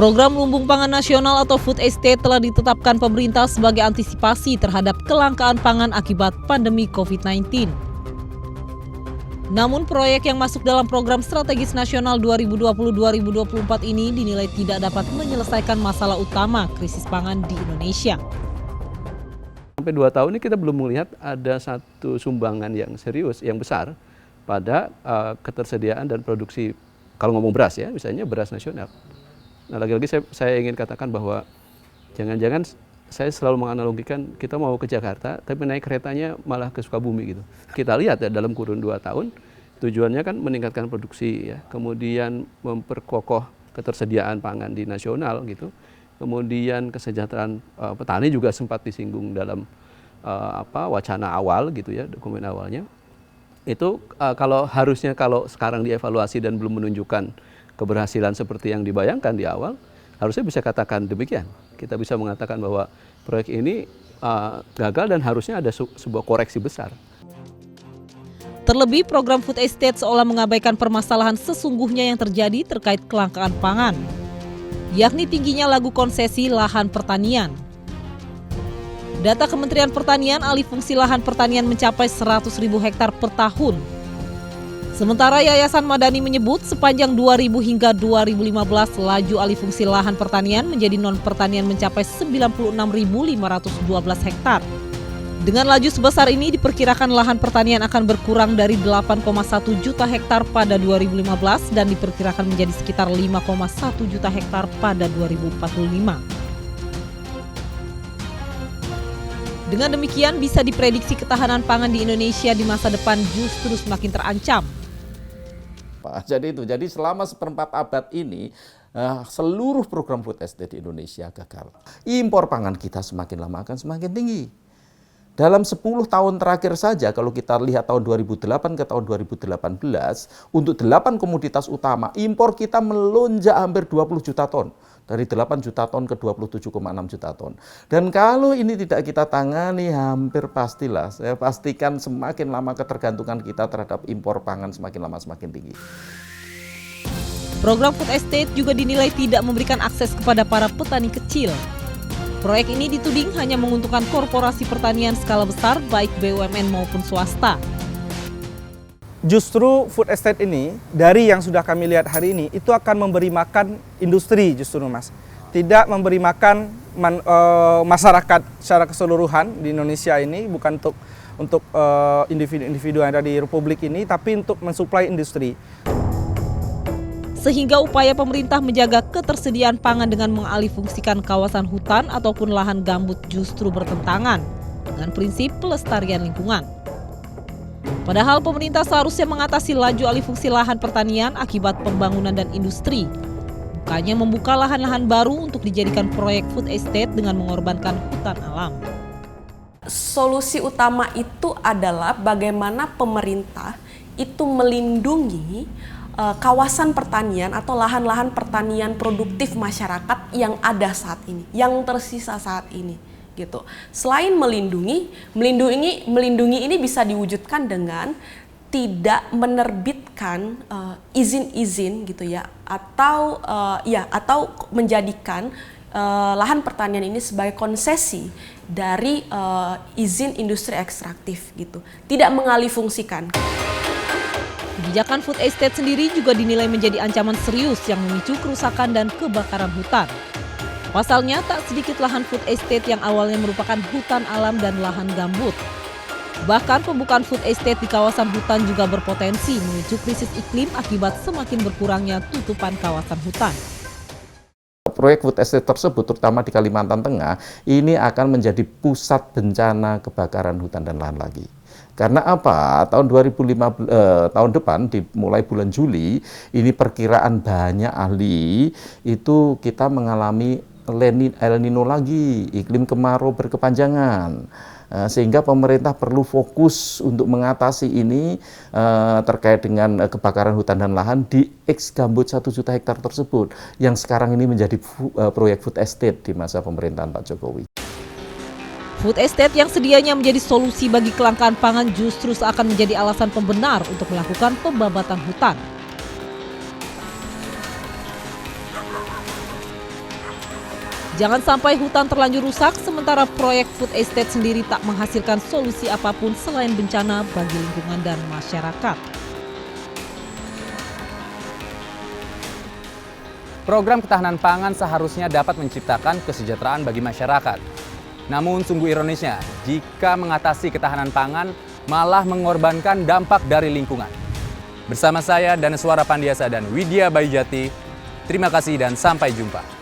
Program Lumbung Pangan Nasional atau Food Estate telah ditetapkan pemerintah sebagai antisipasi terhadap kelangkaan pangan akibat pandemi COVID-19. Namun proyek yang masuk dalam program strategis nasional 2020-2024 ini dinilai tidak dapat menyelesaikan masalah utama krisis pangan di Indonesia. Sampai 2 tahun ini kita belum melihat ada satu sumbangan yang serius, yang besar pada ketersediaan dan produksi, kalau ngomong beras ya, misalnya beras nasional. Nah, lagi-lagi saya ingin katakan bahwa jangan-jangan saya selalu menganalogikan kita mau ke Jakarta, tapi naik keretanya malah ke Sukabumi gitu. Kita lihat ya dalam kurun 2 tahun, tujuannya kan meningkatkan produksi ya, kemudian memperkokoh ketersediaan pangan di nasional gitu, kemudian kesejahteraan petani juga sempat disinggung dalam wacana awal gitu ya, dokumen awalnya. Itu kalau sekarang dievaluasi dan belum menunjukkan keberhasilan seperti yang dibayangkan di awal, harusnya bisa katakan demikian. Kita bisa mengatakan bahwa proyek ini gagal dan harusnya ada sebuah koreksi besar. Terlebih program Food Estate seolah mengabaikan permasalahan sesungguhnya yang terjadi terkait kelangkaan pangan, yakni tingginya lagu konsesi lahan pertanian. Data Kementerian Pertanian, alih fungsi lahan pertanian mencapai 100.000 hektar per tahun. Sementara Yayasan Madani menyebut sepanjang 2000 hingga 2015 laju alih fungsi lahan pertanian menjadi non-pertanian mencapai 96.512 hektar. Dengan laju sebesar ini diperkirakan lahan pertanian akan berkurang dari 8,1 juta hektar pada 2015 dan diperkirakan menjadi sekitar 5,1 juta hektar pada 2045. Dengan demikian bisa diprediksi ketahanan pangan di Indonesia di masa depan justru semakin terancam. Jadi selama seperempat abad ini seluruh program food estate di Indonesia gagal. Impor pangan kita semakin lama akan semakin tinggi. Dalam 10 tahun terakhir saja kalau kita lihat tahun 2008 ke tahun 2018, untuk 8 komoditas utama impor kita melonjak hampir 20 juta ton. Dari 8 juta ton ke 27,6 juta ton. Dan kalau ini tidak kita tangani hampir pastilah, saya pastikan semakin lama ketergantungan kita terhadap impor pangan semakin lama semakin tinggi. Program Food Estate juga dinilai tidak memberikan akses kepada para petani kecil. Proyek ini dituding hanya menguntungkan korporasi pertanian skala besar baik BUMN maupun swasta. Justru food estate ini, dari yang sudah kami lihat hari ini, itu akan memberi makan industri justru Mas. Tidak memberi makan masyarakat secara keseluruhan di Indonesia ini, bukan untuk individu-individu yang ada di Republik ini, tapi untuk mensuplai industri. Sehingga upaya pemerintah menjaga ketersediaan pangan dengan mengalihfungsikan kawasan hutan ataupun lahan gambut justru bertentangan dengan prinsip pelestarian lingkungan. Padahal pemerintah seharusnya mengatasi laju alih fungsi lahan pertanian akibat pembangunan dan industri, bukannya membuka lahan-lahan baru untuk dijadikan proyek food estate dengan mengorbankan hutan alam. Solusi utama itu adalah bagaimana pemerintah itu melindungi kawasan pertanian atau lahan-lahan pertanian produktif masyarakat yang ada saat ini, yang tersisa saat ini. Gitu. Selain melindungi ini bisa diwujudkan dengan tidak menerbitkan izin-izin gitu ya, atau menjadikan lahan pertanian ini sebagai konsesi dari izin industri ekstraktif gitu, tidak mengalihfungsikan. Kebijakan food estate sendiri juga dinilai menjadi ancaman serius yang memicu kerusakan dan kebakaran hutan. Pasalnya, tak sedikit lahan food estate yang awalnya merupakan hutan alam dan lahan gambut. Bahkan pembukaan food estate di kawasan hutan juga berpotensi memicu krisis iklim akibat semakin berkurangnya tutupan kawasan hutan. Proyek food estate tersebut, terutama di Kalimantan Tengah, ini akan menjadi pusat bencana kebakaran hutan dan lahan lagi. Karena apa? Tahun depan, dimulai bulan Juli, ini perkiraan banyak ahli, itu kita mengalami El Nino lagi, iklim kemarau berkepanjangan. Sehingga pemerintah perlu fokus untuk mengatasi ini terkait dengan kebakaran hutan dan lahan di X gambut 1 juta hektar tersebut, yang sekarang ini menjadi proyek food estate di masa pemerintahan Pak Jokowi. Food estate yang sedianya menjadi solusi bagi kelangkaan pangan justru seakan menjadi alasan pembenar untuk melakukan pembabatan hutan. Jangan sampai hutan terlanjur rusak, sementara proyek food estate sendiri tak menghasilkan solusi apapun selain bencana bagi lingkungan dan masyarakat. Program ketahanan pangan seharusnya dapat menciptakan kesejahteraan bagi masyarakat. Namun sungguh ironisnya, jika mengatasi ketahanan pangan malah mengorbankan dampak dari lingkungan. Bersama saya Danaswara Pandiasa dan Widya Bayujati, terima kasih dan sampai jumpa.